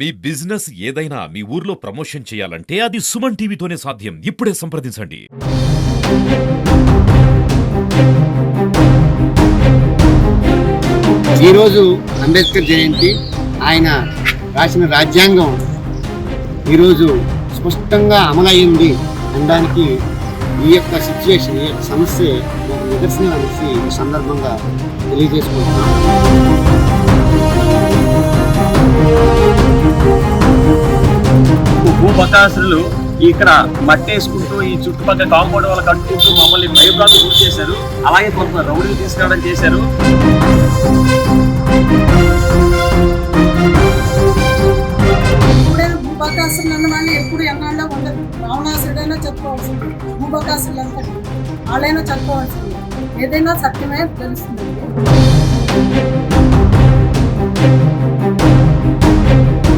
మీ business ఏదైనా మీ ఊర్లో promotion చేయాలంటే అది సుమన్ టీవీతోనే సాధ్యం. ఇప్పుడే సంప్రదించండి. ఈరోజు అంబేద్కర్ జయంతి. ఆయన రాసిన రాజ్యాంగం ఈరోజు స్పష్టంగా అమలయ్యింది అనడానికి ఈ యొక్క సిచ్యువేషన్, ఈ యొక్క సమస్య ఒక నిదర్శనం అనేసి ఈ సందర్భంగా తెలియజేసుకుంటున్నాం. భూబకాసులు ఇక్కడ మట్టేసుకుంటూ ఈ చుట్టుపక్కల కాంపౌండ్ వాళ్ళ కట్టుకుంటూ మమ్మల్ని భయభ్రాంతి గురి చేశారు. అలాగే కొంత రౌడీలు తీసుకురావడం చేశారు. భూబకాసులు అన్న వాళ్ళు ఎప్పుడు ఎన్నాళ్ళో ఉండదు. రావణాసుడైనా చెప్పుకోవాల్సింది, భూబకాసులు అంతా వాళ్ళైనా చెప్పుకోవాల్సింది. ఏదైనా సత్యమే తెలుస్తుంది.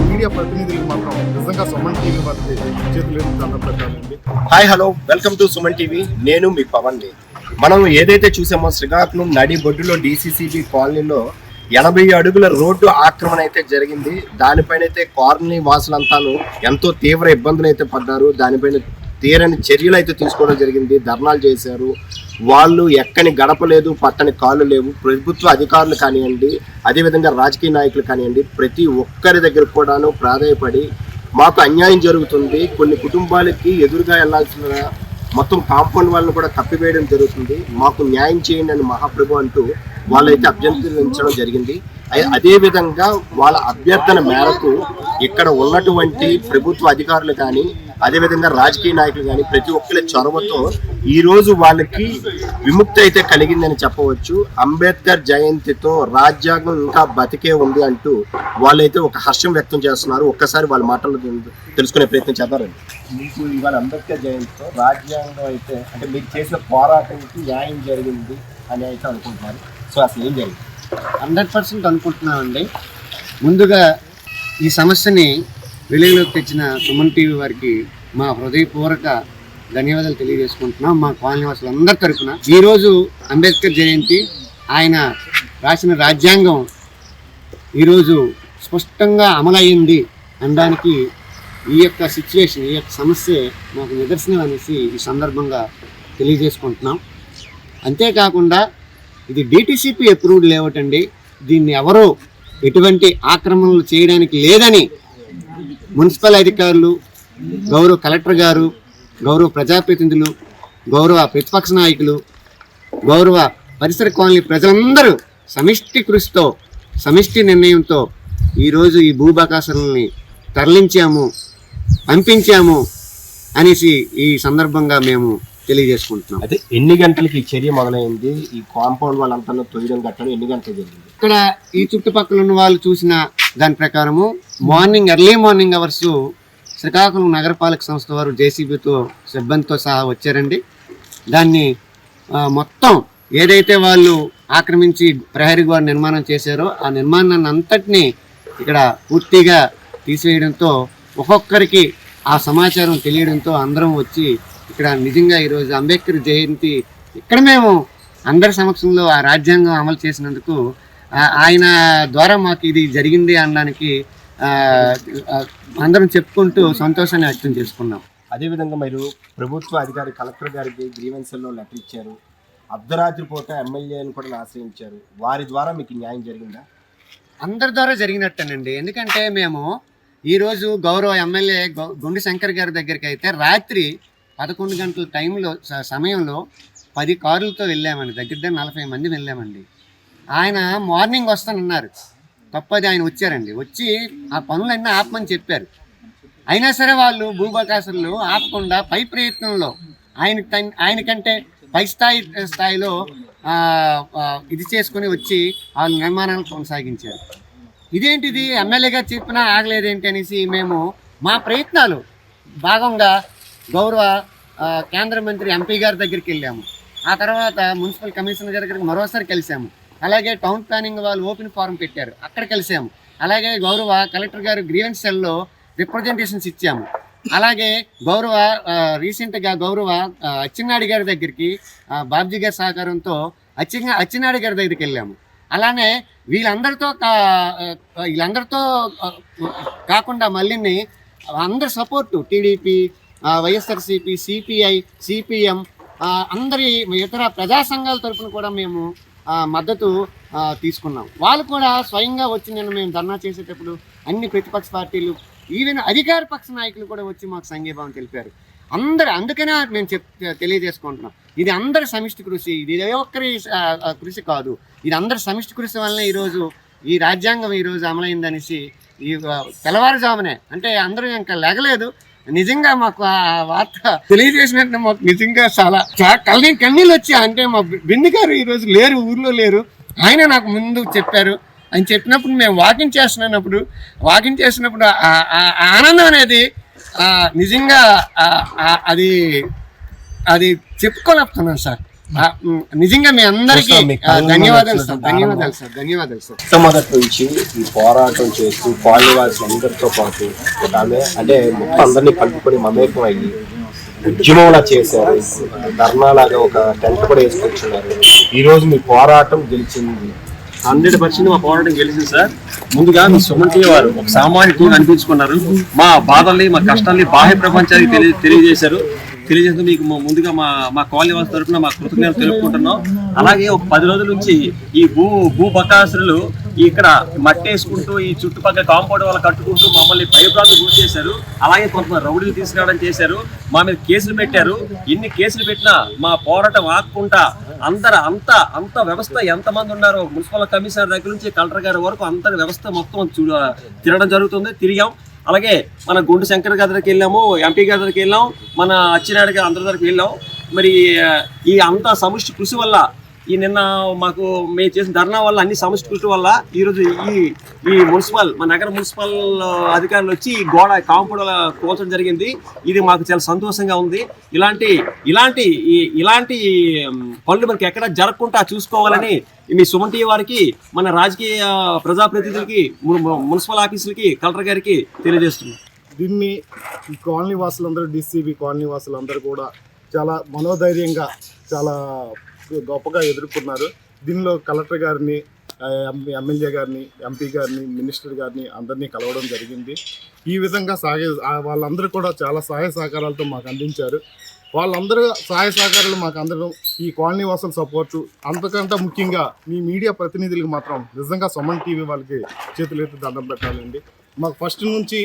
మీడియా ప్రతినిధులకు మాత్రం నిజంగా సుమన్ టీవీ వారికి చేతులు పెట్టాలండి. Hi hello, welcome to Suman TV. నేను మీ పవన్. మనం ఏదైతే చూసామో శ్రీకాకుళం నడిబొడ్డులో DCCB కాలనీలో 80 అడుగుల రోడ్డు ఆక్రమణ అయితే జరిగింది. దానిపైన అయితే కాలనీ వాసులంతాను ఎంతో తీవ్ర ఇబ్బందులు అయితే పడ్డారు. దానిపైన తీరని చర్యలు అయితే తీసుకోవడం జరిగింది. ధర్నాలు చేశారు. వాళ్ళు ఎక్కని గడపలేదు, పట్టని కాళ్ళు లేవు. ప్రభుత్వ అధికారులు కానివ్వండి, అదేవిధంగా రాజకీయ నాయకులు కానివ్వండి, ప్రతి ఒక్కరి దగ్గర కూడాను ప్రాధాయపడి మాకు అన్యాయం జరుగుతుంది, కొన్ని కుటుంబాలకి ఎదురుగా వెళ్లాల్సిన మొత్తం కాంపౌండ్ వాళ్ళని కూడా కప్పివేయడం జరుగుతుంది, మాకు న్యాయం చేయండి అని మహాప్రభు అంటూ వాళ్ళైతే అభ్యర్థించడం జరిగింది. అదేవిధంగా వాళ్ళ అభ్యర్థన మేరకు ఇక్కడ ఉన్నటువంటి ప్రభుత్వ అధికారులు కానీ, అదేవిధంగా రాజకీయ నాయకులు కానీ ప్రతి ఒక్కరి చొరవతో ఈరోజు వాళ్ళకి విముక్తి అయితే కలిగిందని చెప్పవచ్చు. అంబేద్కర్ జయంతితో రాజ్యాంగం ఇంకా బతికే ఉంది అంటూ వాళ్ళైతే ఒక హర్షం వ్యక్తం చేస్తున్నారు. ఒక్కసారి వాళ్ళ మాటలు తెలుసుకునే ప్రయత్నం చేద్దారండి. మీకు ఇవాళ అంబేద్కర్ జయంతితో రాజ్యాంగం అయితే అంటే మీరు చేసిన పోరాటానికి న్యాయం జరిగింది అని అయితే అనుకుంటున్నారు. సో అసలు ఏం జరిగింది? 100% అనుకుంటున్నామండి. ముందుగా ఈ సమస్యని వెలుగులోకి తెచ్చిన సుమన్ టీవీ వారికి మా హృదయపూర్వక ధన్యవాదాలు తెలియజేసుకుంటున్నాం. మా కాలనీ వాసులందరి తరఫున ఈరోజు అంబేద్కర్ జయంతి. ఆయన రాసిన రాజ్యాంగం ఈరోజు స్పష్టంగా అమలయ్యింది అనడానికి ఈ యొక్క సిచ్యువేషన్, ఈ యొక్క సమస్య మాకు నిదర్శనం అనేసి ఈ సందర్భంగా తెలియజేసుకుంటున్నాం. అంతేకాకుండా ఇది DTCP అప్రూవ్డ్ లేఅవుట్ అండి. దీన్ని ఎవరో ఎటువంటి ఆక్రమణలు చేయడానికి లేదని మున్సిపల్ అధికారులు, గౌరవ కలెక్టర్ గారు, గౌరవ ప్రజాప్రతినిధులు, గౌరవ ప్రతిపక్ష నాయకులు, గౌరవ పరిసర కాలనీ ప్రజలందరూ సమిష్టి కృషితో, సమిష్టి నిర్ణయంతో ఈరోజు ఈ భూబకాసుల్ని తరలించాము, పంపించాము అనేసి ఈ సందర్భంగా మేము తెలియజేసుకుంటున్నాం. అయితే ఎన్ని గంటలకి ఈ చర్య మొదలైంది? ఈ కాంపౌండ్ వాళ్ళంతా తొయ్యడం కట్టడం ఎన్ని గంటలు జరిగింది? ఇక్కడ ఈ చుట్టుపక్కల ఉన్న వాళ్ళు చూసిన దాని ప్రకారము ఎర్లీ మార్నింగ్ అవర్స్ శ్రీకాకుళం నగరపాలక సంస్థ వారు JCBతో సిబ్బందితో సహా వచ్చారండి. దాన్ని మొత్తం ఏదైతే వాళ్ళు ఆక్రమించి ప్రహరీ గోడ నిర్మాణం చేశారో ఆ నిర్మాణాన్ని అంతటినీ ఇక్కడ పూర్తిగా తీసేయడంతో ఒక్కొక్కరికి ఆ సమాచారం తెలియడంతో అందరం వచ్చి ఇక్కడ నిజంగా ఈరోజు అంబేద్కర్ జయంతి ఇక్కడ మేము అందరి సమక్షంలో ఆ రాజ్యాంగం అమలు చేసినందుకు ఆయన ద్వారా మాకు ఇది జరిగింది అనడానికి అందరం చెప్పుకుంటూ సంతోషాన్ని వ్యక్తం చేసుకున్నాం. అదేవిధంగా మీరు ప్రభుత్వ అధికారి కలెక్టర్ గారికి గ్రీవెన్స్లో లెటర్ ఇచ్చారు. అర్ధరాత్రి పూట ఎమ్మెల్యేని కూడా ఆశ్రయించారు. వారి ద్వారా మీకు న్యాయం జరిగిందా? అందరి ద్వారా జరిగినట్టేనండి. ఎందుకంటే మేము ఈరోజు గౌరవ ఎమ్మెల్యే గుండి శంకర్ గారి దగ్గరికి అయితే రాత్రి 11 గంటల సమయంలో 10 కార్లతో వెళ్ళామండి. దగ్గర 40 మంది వెళ్ళామండి. ఆయన మార్నింగ్ వస్తానన్నారు. తప్పది ఆయన వచ్చారండి. వచ్చి ఆ పనులన్నీ ఆపమని చెప్పారు. అయినా సరే వాళ్ళు భూబకాసులు ఆపకుండా పై ప్రయత్నంలో ఆయనకంటే పై స్థాయిలో ఇది చేసుకుని వచ్చి వాళ్ళు నిర్మాణాలు కొనసాగించారు. ఇదేంటిది ఎమ్మెల్యే గారు చెప్పినా ఆగలేదేంటి అనేసి మేము మా ప్రయత్నాలు భాగంగా గౌరవ కేంద్ర మంత్రి MP గారి దగ్గరికి వెళ్ళాము. ఆ తర్వాత మున్సిపల్ కమిషనర్ గారి దగ్గరికి మరోసారి కలిసాము. అలాగే టౌన్ ప్లానింగ్ వాళ్ళు ఓపెన్ ఫారం పెట్టారు, అక్కడ కలిసాము. అలాగే గౌరవ కలెక్టర్ గారు గ్రీవెన్స్ సెల్లో రిప్రజెంటేషన్స్ ఇచ్చాము. అలాగే రీసెంట్గా గౌరవ అచ్చెన్నాయుడు గారి దగ్గరికి బాబ్జీ గారి సహకారంతో అచ్చెన్నాయుడు గారి దగ్గరికి వెళ్ళాము. అలానే వీళ్ళందరితో కాకుండా మళ్ళీ అందరి support TDP, YSRCP, CPI, CPM, అందరి ఇతర ప్రజా సంఘాల తరఫున కూడా మేము మద్దతు తీసుకున్నాం. వాళ్ళు కూడా స్వయంగా వచ్చి నిన్న మేము ధర్నా చేసేటప్పుడు అన్ని ప్రతిపక్ష పార్టీలు, ఈవెన్ అధికార పక్ష నాయకులు కూడా వచ్చి మాకు సంఘీభావం తెలిపారు. అందుకనే మేము తెలియజేసుకుంటున్నాం, ఇది అందరి సమిష్టి కృషి, ఇది ఏ ఒక్కరి కృషి కాదు, ఇది అందరి సమిష్టి కృషి వల్లనే ఈరోజు ఈ రాజ్యాంగం ఈరోజు అమలైందనేసి ఈ తెల్లవారుజామునే, అంటే అందరూ ఇంకా లేగలేదు, నిజంగా మాకు ఆ వార్త తెలియజేసినట్టు మాకు నిజంగా చాలా కన్నీళ్ళు వచ్చి, అంటే మా బిందు గారు ఈరోజు లేరు, ఊర్లో లేరు, ఆయన నాకు ముందు చెప్పారు. ఆయన చెప్పినప్పుడు మేము వాకింగ్ చేస్తున్నప్పుడు ఆనందం అనేది నిజంగా అది చెప్పుకోలేకపోతున్నాను సార్. నిజంగా మీ అందరికీ ధన్యవాదాలు సార్. మొట్టమొదటి నుంచి ఈ పోరాటం చేస్తూ కాలనీ అందరితో పాటు ఒక ఆమె అంటే మొత్తం అందరినీ కలుపుకొని మమేకం అయ్యి ఉద్యమంలా చేశారు, ధర్నాలాగా ఒక టెంట్ కూడా వేసుకొచ్చున్నారు. ఈ రోజు మీ పోరాటం గెలిచింది. 100% మా పోరాటం గెలిచింది సార్. ముందుగా మీ సుమన్ టీవీ వారు ఒక సామాన్యుడిగా అనిపించుకున్నారు. మా బాధల్ని, మా కష్టాల్ని బాహ్య ప్రపంచానికి తెలియజేశారు. మీకు ముందుగా మా కాలనీ వాళ్ళ తరఫున మా కృతజ్ఞతలు తెలుపుకుంటున్నాం. అలాగే ఒక 10 రోజుల నుంచి ఈ భూ బకాసురులు ఇక్కడ మట్టేసుకుంటూ ఈ చుట్టుపక్కల కాంపౌండ్ వాళ్ళు కట్టుకుంటూ మమ్మల్ని భయభ్రాంతి గురి చేశారు. అలాగే కొంతమంది రౌడీలు తీసుకురావడం చేశారు, మా మీద కేసులు పెట్టారు. ఎన్ని కేసులు పెట్టినా మా పోరాటం ఆకుండా అంత వ్యవస్థ ఎంతమంది ఉన్నారో, మున్సిపల్ కమిషనర్ దగ్గర నుంచి కలెక్టర్ గారి వరకు అంత వ్యవస్థ మొత్తం తిరగడం జరుగుతుంది. తిరిగాం. అలాగే మన గుండు శంకర్ గారి దగ్గరికి వెళ్ళాము, ఎంపీ గారి దగ్గరికి వెళ్ళాం, మన అచ్చినాయుడు గారు అందరి దగ్గరికి వెళ్ళాం. మరి ఈ అంత సమిష్టి కృషి వల్ల నిన్న మాకు మేము చేసిన ధర్నా వల్ల, అన్ని సమిష్టి కృషి వల్ల ఈరోజు ఈ మన నగర మున్సిపల్ అధికారులు వచ్చి ఈ కాంపౌండ్ కోల్చడం జరిగింది. ఇది మాకు చాలా సంతోషంగా ఉంది. ఇలాంటి పనులు మనకి ఎక్కడ జరగకుండా చూసుకోవాలని మీ సుమన్ టీవీ వారికి, మన రాజకీయ ప్రజాప్రతినిధులకి, మున్సిపల్ ఆఫీసులకి, కలెక్టర్ గారికి తెలియజేస్తున్నాం. దీన్ని ఈ కాలనీ వాసులందరూ, డిసిబి కాలనీ వాసులందరూ కూడా చాలా మనోధైర్యంగా, చాలా గొప్పగా ఎదుర్కొన్నారు. దీనిలో కలెక్టర్ గారిని, ఎమ్మెల్యే గారిని, ఎంపీ గారిని, మినిస్టర్ గారిని అందరినీ కలవడం జరిగింది. ఈ విధంగా వాళ్ళందరూ కూడా చాలా సహాయ సహకారాలతో మాకు అందించారు. వాళ్ళందరూ సహాయ సహకారాలు మాకు అందడం ఈ కాలనీ వాసుల సపోర్టు, అంతకంటే ముఖ్యంగా మీ మీడియా ప్రతినిధులకు మాత్రం నిజంగా సుమన్ టీవీ వాళ్ళకి చేతులెత్తి దండం పెట్టాలండి. మాకు ఫస్ట్ నుంచి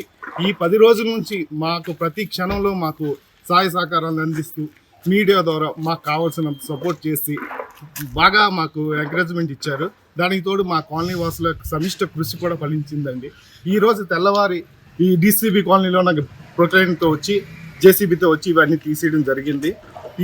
ఈ 10 రోజుల నుంచి మాకు ప్రతి క్షణంలో మాకు సహాయ సహకారాలు అందిస్తూ మీడియా ద్వారా మాకు కావాల్సినంత సపోర్ట్ చేసి బాగా మాకు ఎంకరేజ్మెంట్ ఇచ్చారు. దానికి తోడు మా కాలనీ వాసుల సమిష్ట కృషి కూడా ఫలించిందండి. ఈరోజు తెల్లవారి ఈ డిసిబి కాలనీలో నాకు ప్రొక్లైన్తో వచ్చి, జేసీబీతో వచ్చి ఇవన్నీ తీసేయడం జరిగింది.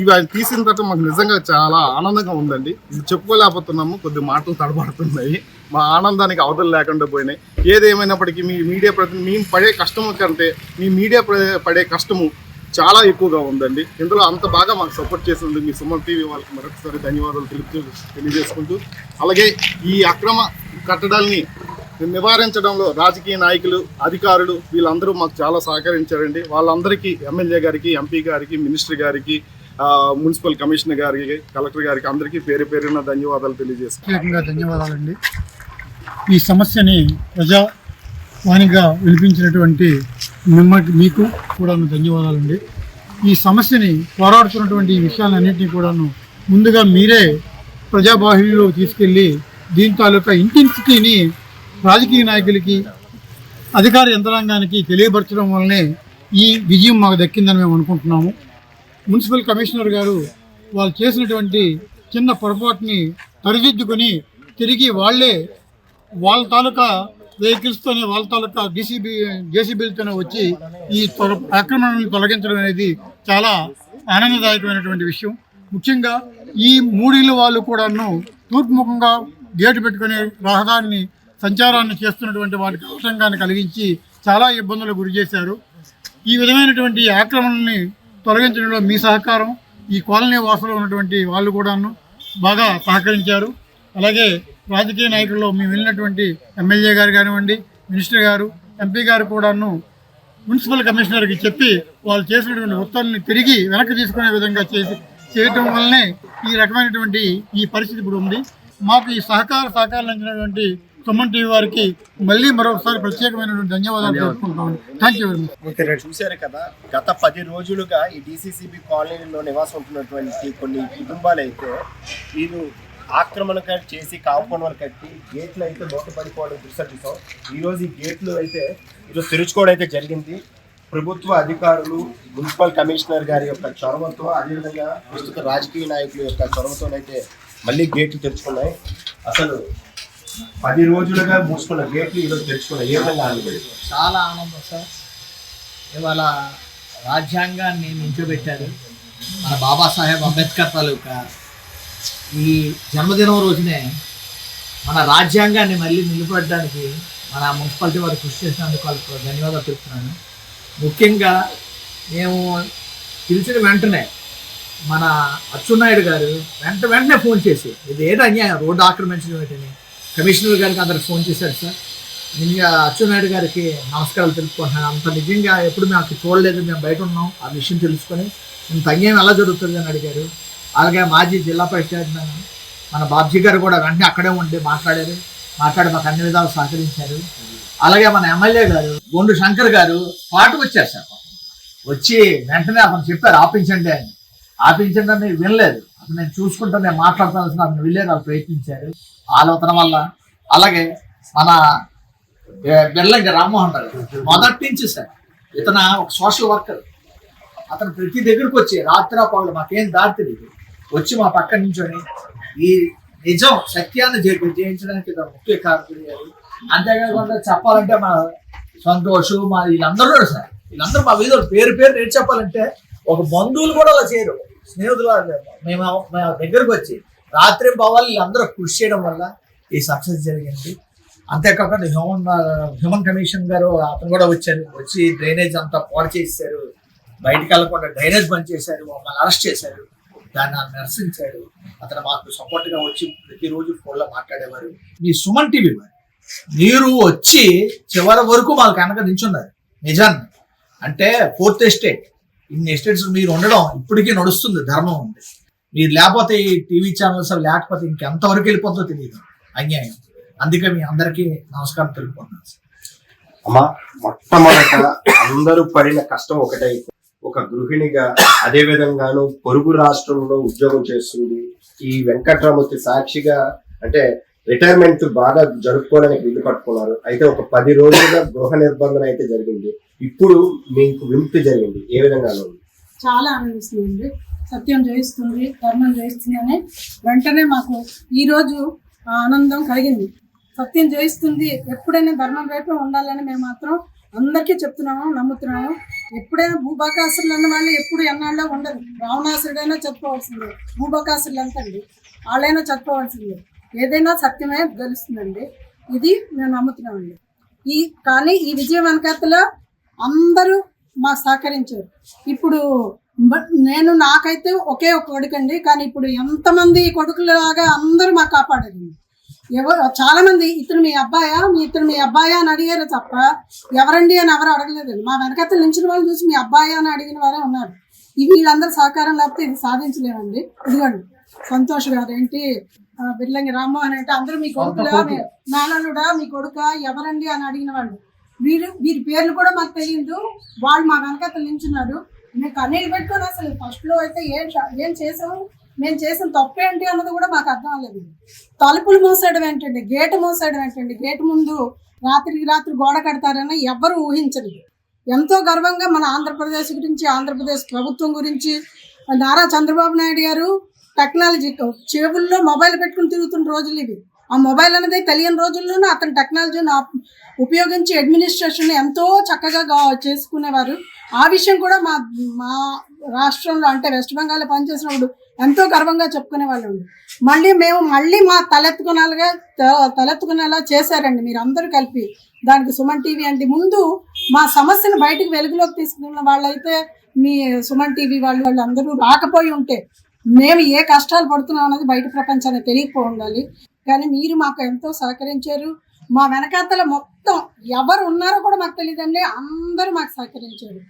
ఇవన్నీ తీసిన తర్వాత మాకు నిజంగా చాలా ఆనందంగా ఉందండి. ఇది చెప్పుకోలేకపోతున్నాము, కొద్ది మాటలు తడబడుతున్నాయి. మా ఆనందానికి అవధులు లేకుండా పోయినాయి. ఏదేమైనప్పటికీ మీ మీడియా మేము పడే కష్టం కంటే మీ మీడియా పడే కష్టము చాలా ఎక్కువగా ఉందండి. ఇందులో అంత బాగా మాకు సపోర్ట్ చేసింది మీ సుమన్ టీవీ వాళ్ళకి మరొకసారి ధన్యవాదాలు తెలియజేసుకుంటూ, అలాగే ఈ అక్రమ కట్టడాల్ని నివారించడంలో రాజకీయ నాయకులు, అధికారులు వీళ్ళందరూ మాకు చాలా సహకరించారండి. వాళ్ళందరికీ, ఎమ్మెల్యే గారికి, ఎంపీ గారికి, మినిస్టర్ గారికి, మున్సిపల్ కమిషనర్ గారికి, కలెక్టర్ గారికి అందరికీ పేరున ధన్యవాదాలు తెలియజేస్తున్నాను. ధన్యవాదాలండి. ఈ సమస్యని ప్రజావాణిగా వినిపించినటువంటి మీకు కూడాను ధన్యవాదాలండి. ఈ సమస్యని పోరాడుతున్నటువంటి ఈ విషయాలన్నింటినీ కూడాను ముందుగా మీరే ప్రజాబాహుళ్యంలో తీసుకెళ్ళి దీని తాలూకా ఇంటెన్సిటీని రాజకీయ నాయకులకి, అధికార యంత్రాంగానికి తెలియపరచడం వల్లనే ఈ విజయం మాకు దక్కిందని మేము అనుకుంటున్నాము. మున్సిపల్ కమిషనర్ గారు వాళ్ళు చేసినటువంటి చిన్న పొరపాటుని సరిదిద్దుకొని తిరిగి వాళ్ళ తాలూకా వెహికల్స్తోనే, వాళ్ళ తాలూకా జేసీబీలతోనే వచ్చి ఈ ఆక్రమణను తొలగించడం అనేది చాలా ఆనందదాయకమైనటువంటి విషయం. ముఖ్యంగా ఈ 3 ఇళ్ళ వాళ్ళు కూడాను తూర్పుముఖంగా గేటు పెట్టుకుని రహదారిని సంచారాన్ని చేస్తున్నటువంటి వారికి ఆటంకాన్ని కలిగించి చాలా ఇబ్బందులకు గురి చేశారు. ఈ విధమైనటువంటి ఆక్రమణని తొలగించడంలో మీ సహకారం, ఈ కాలనీ వాసులో ఉన్నటువంటి వాళ్ళు కూడాను బాగా సహకరించారు. అలాగే రాజకీయ నాయకుల్లో మేము వెళ్ళినటువంటి ఎమ్మెల్యే గారు కానివ్వండి, మినిస్టర్ గారు, ఎంపీ గారు కూడాను మున్సిపల్ కమిషనర్కి చెప్పి వాళ్ళు చేసినటువంటి ఉత్తర్వుల్ని తిరిగి వెనక్కి తీసుకునే విధంగా చేయటం వల్లనే ఈ రకమైనటువంటి ఈ పరిస్థితి ఇప్పుడు ఉంది. మాకు ఈ సహకారాలు అందించినటువంటి సుమన్ టీవీ వారికి మళ్ళీ మరొకసారి ప్రత్యేకమైనటువంటి ధన్యవాదాలు తెలుపుకుంటాం. Thank you very much. చూశారు కదా, గత 10 రోజులుగా ఈ DCCB కాలనీలో నివాసం ఉంటున్నటువంటి కొన్ని కుటుంబాలు అయితే వీళ్ళు ఆక్రమణకారు చేసి కాంపౌండ్ వాళ్ళు కట్టి గేట్లు అయితే మూతపడిపోవడం దృశ్యాలు చూసాం. ఈరోజు ఈ గేట్లు అయితే ఈరోజు తెరుచుకోవడం అయితే జరిగింది. ప్రభుత్వ అధికారులు, మున్సిపల్ కమిషనర్ గారి యొక్క చొరవతో, అదేవిధంగా ప్రస్తుత రాజకీయ నాయకుల యొక్క చొరవతోనైతే మళ్ళీ గేట్లు తెరుచుకున్నాయి. అసలు 10 రోజులుగా మూసుకున్న గేట్లు ఈరోజు తెరుచుకున్నాయి. ఏ విధంగా ఆనందపడింది? చాలా ఆనందం సార్. ఇవాళ రాజ్యాంగాన్ని నించోబెట్టారు. మన బాబాసాహెబ్ అంబేద్కర్ తాలూకా ఈ జన్మదినం రోజునే మన రాజ్యాంగాన్ని మళ్ళీ నిలబడడానికి మన మున్సిపాలిటీ వారు కృషి చేసినందుకు వాళ్ళకు ధన్యవాదాలు తెలుపుతున్నాను. ముఖ్యంగా మేము పిలిచిన వెంటనే మన అచ్చెన్నాయుడు గారు వెంటనే ఫోన్ చేసి ఇది ఏంటి అన్యాయం, రోడ్డు ఆక్రమించడం ఏంటని కమిషనర్ గారికి అందరికి ఫోన్ చేశారు సార్. నిజంగా అచ్చెన్నాయుడు గారికి నమస్కారాలు తెలుపుకుంటున్నాను. అంత నిజంగా ఎప్పుడు మాకు చూడలేదు, మేము బయట ఉన్నాం, ఆ విషయం తెలుసుకొని ఇంత అన్యాయం ఎలా జరుగుతుంది అని అడిగారు. అలాగే మాజీ జిల్లా పరిషత్ మన బాబ్జీ గారు కూడా వెంటనే అక్కడే ఉండి మాట్లాడి మాకు అన్ని విధాలు సహకరించారు. అలాగే మన ఎమ్మెల్యే గారు గొండు శంకర్ గారు పాటకు వచ్చారు సార్. వచ్చి వెంటనే అతను చెప్పారు ఆపించండి అని. ఆపించండి అని వినలేదు. అతను నేను చూసుకుంటా, నేను మాట్లాడతాను అతను వినలేదు. వాళ్ళు ప్రయత్నించారు ఆలోచన వల్ల. అలాగే మన బెల్లంగి రామ్మోహన్ గారు మొదటి నుంచి సార్ ఇతను ఒక సోషల్ వర్కర్. అతను ప్రతి దగ్గరకు వచ్చి రాత్రి పగలు మాకేం దారి తెలియదు వచ్చి మా పక్క నించొని ఈ నిజం సత్యాన్ని జయించడానికి ఇతను ముఖ్య కారణం. అంతేకాకుండా చెప్పాలంటే మా సంతోష్, మా వీళ్ళందరూ సార్, వీళ్ళందరూ మా వీధులు పేరు రేటు చెప్పాలంటే ఒక బంధువులు కూడా అలా చేయరు, స్నేహితులు మేము దగ్గరకు వచ్చి రాత్రి పోవాలి వీళ్ళందరూ కృషి చేయడం వల్ల ఈ సక్సెస్ జరిగింది. అంతేకాకుండా హ్యూమన్ కమిషన్ గారు అతను కూడా వచ్చి డ్రైనేజ్ అంతా పాడు చేశారు, బయటికి వెళ్ళకుండా డ్రైనేజ్ బంద్ చేశారు, మమ్మల్ని అరెస్ట్ చేశారు, దాన్ని నిరసించాడు. అతను మాకు సపోర్ట్గా వచ్చి ప్రతిరోజు ఫోన్లో మాట్లాడేవారు. మీ సుమన్ టీవీ వారు మీరు వచ్చి చివరి వరకు మాకు వెనక నించున్నారు. నిజాన్ని అంటే 4th ఎస్టేట్, ఇన్ని ఎస్టేట్స్ మీరు ఉండడం ఇప్పటికీ నడుస్తుంది, ధర్మం ఉంది. మీరు లేకపోతే ఈ టీవీ ఛానల్స్ లేకపోతే ఇంకెంతవరకు వెళ్ళిపోతుందో తెలియదు, అన్యాయం. అందుకే మీ అందరికీ నమస్కారం తెలుపుకుంటున్నాను. అమ్మా, మొట్టమొదట అందరూ పడిన కష్టం ఒకటే. ఒక గృహిణిగా, అదే విధంగాను పొరుగు రాష్ట్రంలో ఉద్యోగం చేస్తుంది. ఈ వెంకట్రామూర్తి సాక్షిగా అంటే రిటైర్మెంట్ బాగా జరుపుకోవడానికి వీలు పట్టుకున్నారు. అయితే ఒక 10 రోజులుగా గృహ నిర్బంధన అయితే జరిగింది. ఇప్పుడు మీకు విముక్తి జరిగింది. ఏ విధంగా చాలా ఆనందిస్తుంది. సత్యం జయిస్తుంది, ధర్మం జయిస్తుంది అని వెంటనే మాకు ఈరోజు ఆనందం కలిగింది. సత్యం జయిస్తుంది, ఎప్పుడైనా ధర్మం వైపు ఉండాలని మేము మాత్రం అందరికీ చెప్తున్నాము, నమ్ముతున్నాము. ఎప్పుడైనా భూభాకాసులు అన్న వాళ్ళు ఎప్పుడు ఎన్నాళ్ళో ఉండదు. రావణాసుడైనా చెప్పుకోవాల్సిందే, భూభాకాసులు ఎంతండి వాళ్ళైనా చెప్పుకోవాల్సిందే. ఏదైనా సత్యమే గెలుస్తుందండి, ఇది మేము నమ్ముతున్నామండి. కానీ ఈ విజయం వెనకాతలో అందరూ మాకు సహకరించారు. ఇప్పుడు నాకైతే ఒకే ఒక కొడుకండి, కానీ ఇప్పుడు ఎంతమంది కొడుకులాగా అందరూ మాకు కాపాడారండి. చాలా మంది ఇతను మీ అబ్బాయా అని అడిగారు తప్ప ఎవరండి అని ఎవరు అడగలేదండి. మా వెనకత్తలు నించిన వాళ్ళు చూసి మీ అబ్బాయా అని అడిగిన వారే ఉన్నారు. వీళ్ళందరూ సహకారం లేకపోతే ఇది సాధించలేమండి. ఇదిగోండి సంతోష్ గారు ఏంటి, బిర్లంగి రామ్మోహన్ అంటే అందరూ మీ కొడుకులా, నానలుడా, మీ కొడుక ఎవరండి అని అడిగిన వాళ్ళు. వీరి పేర్లు కూడా మాకు తెలియదు. వాళ్ళు మా వెనకత్తలు నించున్నారు. మేము కన్నీళ్ళు పెట్టుకొని అసలు ఫస్ట్లో అయితే ఏం చేసాము, మేము చేసిన తప్పేంటి అన్నది కూడా మాకు అర్థం అవ్వలేదు. తలుపులు మోసేయడం ఏంటండి, గేటు మోసేయడం ఏంటండి, గేటు ముందు రాత్రి గోడ కడతారని ఎవ్వరూ ఊహించలేదు. ఎంతో గర్వంగా మన ఆంధ్రప్రదేశ్ గురించి, ఆంధ్రప్రదేశ్ ప్రభుత్వం గురించి నారా చంద్రబాబు నాయుడు గారు టెక్నాలజీ చెవుల్లో మొబైల్ పెట్టుకుని తిరుగుతున్న రోజులు ఇవి. ఆ మొబైల్ అనేది తెలియని రోజుల్లోనూ అతను టెక్నాలజీని ఉపయోగించి అడ్మినిస్ట్రేషన్ ఎంతో చక్కగా చేసుకునేవారు. ఆ విషయం కూడా మా రాష్ట్రంలో అంటే వెస్ట్ బెంగాల్లో పనిచేసినప్పుడు ఎంతో గర్వంగా చెప్పుకునేవాళ్ళు. మళ్ళీ మా తలెత్తుకునేలా చేశారండి మీరు అందరూ కలిపి. దానికి సుమన్ టీవీ అంటే ముందు మా సమస్యను బయటకు వెలుగులోకి తీసుకున్న వాళ్ళైతే మీ సుమన్ టీవీ వాళ్ళు అందరూ రాకపోయి ఉంటే మేము ఏ కష్టాలు పడుతున్నాం అన్నది బయట ప్రపంచానికి తెలియకపో ఉండాలి. కానీ మీరు మాకు ఎంతో సహకరించారు. మా వెనకాతల మొత్తం ఎవరు ఉన్నారో కూడా మాకు తెలియదండి, అందరూ మాకు సహకరించారు.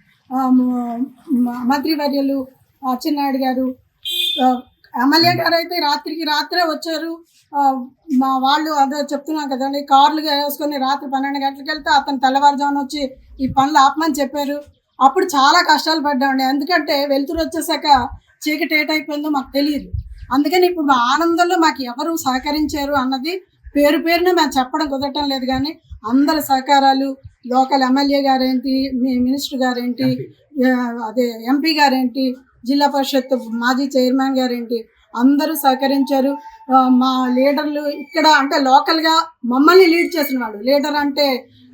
మంత్రివర్యులు అచ్చెన్నాయుడు గారు, ఎమ్మెల్యే గారు అయితే రాత్రికి రాత్రే వచ్చారు. మా వాళ్ళు అదే చెప్తున్నాం కదండి, కార్లు వేసుకొని రాత్రి 12 గంటలకు వెళ్తే అతను తెల్లవారుజామున వచ్చి ఈ పనులు ఆపమని చెప్పారు. అప్పుడు చాలా కష్టాలు పడ్డామండి, ఎందుకంటే వెలుతురు వచ్చేసాక చీకటి ఏటైపోయిందో మాకు తెలియదు. అందుకని ఇప్పుడు మా ఆనందంలో మాకు ఎవరు సహకరించారు అన్నది పేరు పేరున మేము చెప్పడం కుదరటం లేదు. కానీ అందరి సహకారాలు, లోకల్ ఎమ్మెల్యే గారేంటి, మినిస్టర్ గారేంటి, అదే ఎంపీ గారేంటి, జిల్లా పరిషత్ మాజీ చైర్మన్ గారేంటి, అందరూ సహకరించారు. మా లీడర్లు ఇక్కడ అంటే లోకల్గా మమ్మల్ని లీడ్ చేసిన వాళ్ళు, లీడర్ అంటే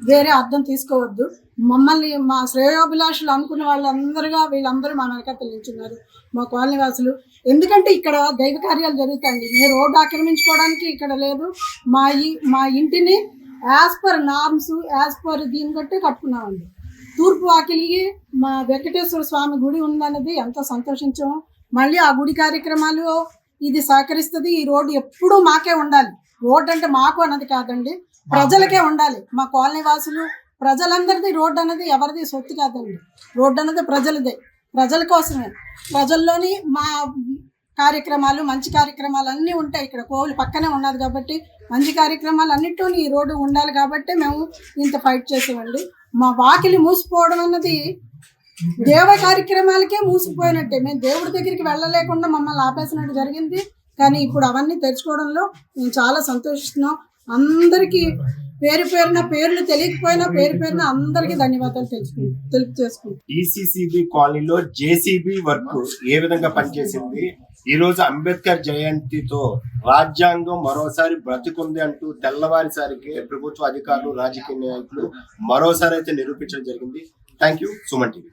వేరే అర్థం తీసుకోవద్దు, మమ్మల్ని మా శ్రేయోభిలాషులు అనుకున్న వాళ్ళందరుగా వీళ్ళందరూ మా వెనకాతలు నిల్చున్నారు, మా కాలనీ వాసులు. ఎందుకంటే ఇక్కడ దైవ కార్యాలు జరుగుతాయండి. మేము రోడ్డు ఆక్రమించుకోవడానికి ఇక్కడ లేదు, మా ఇంటిని as per norms, as per దీన్ని బట్టి కట్టుకున్నామండి. తూర్పు వాకిలికి మా వెంకటేశ్వర స్వామి గుడి ఉందన్నది ఎంతో సంతోషించాము. మళ్ళీ ఆ గుడి కార్యక్రమాలు ఇది సహకరిస్తుంది. ఈ రోడ్డు ఎప్పుడూ మాకే ఉండాలి. రోడ్డు అంటే మాకు అన్నది కాదండి, ప్రజలకే ఉండాలి. మా కాలనీ వాసులు ప్రజలందరిది రోడ్డు అన్నది ఎవరిది సొత్తు కాదండి. రోడ్డు అన్నది ప్రజలదే, ప్రజల కోసమే. ప్రజల్లోని మా కార్యక్రమాలు, మంచి కార్యక్రమాలు అన్నీ ఉంటాయి. ఇక్కడ కోవిలు పక్కనే ఉన్నది కాబట్టి మంచి కార్యక్రమాలు అన్నిటిలోని ఈ రోడ్డు ఉండాలి కాబట్టి మేము ఇంత ఫైట్ చేసామండి. మా వాకిలి మూసిపోవడం అన్నది దేవ కార్యక్రమాలకే మూసిపోయినట్టే. మేము దేవుడి దగ్గరికి వెళ్ళలేకుండా మమ్మల్ని ఆపేసినట్టు జరిగింది. కానీ ఇప్పుడు అవన్నీ తెరుచుకోవడంలో మేము చాలా సంతోషిస్తున్నాం. అందరికీ పేరు పేరున, పేర్లు తెలియకపోయినా పేరు పేరున అందరికీ ధన్యవాదాలు తెలుపు చేసుకుంటాం. డిసిసిబి కాలనీలో జేసీబీ వర్క్ ఏ విధంగా పనిచేసింది, ఈ రోజు అంబేద్కర్ జయంతితో రాజ్యాంగం మరోసారి బ్రతికుంది అంటూ తెల్లవారిసారికి ప్రభుత్వ అధికారులు, రాజకీయ నాయకులు మరోసారి అయితే నిరూపించడం జరిగింది. Thank you, Suman TV.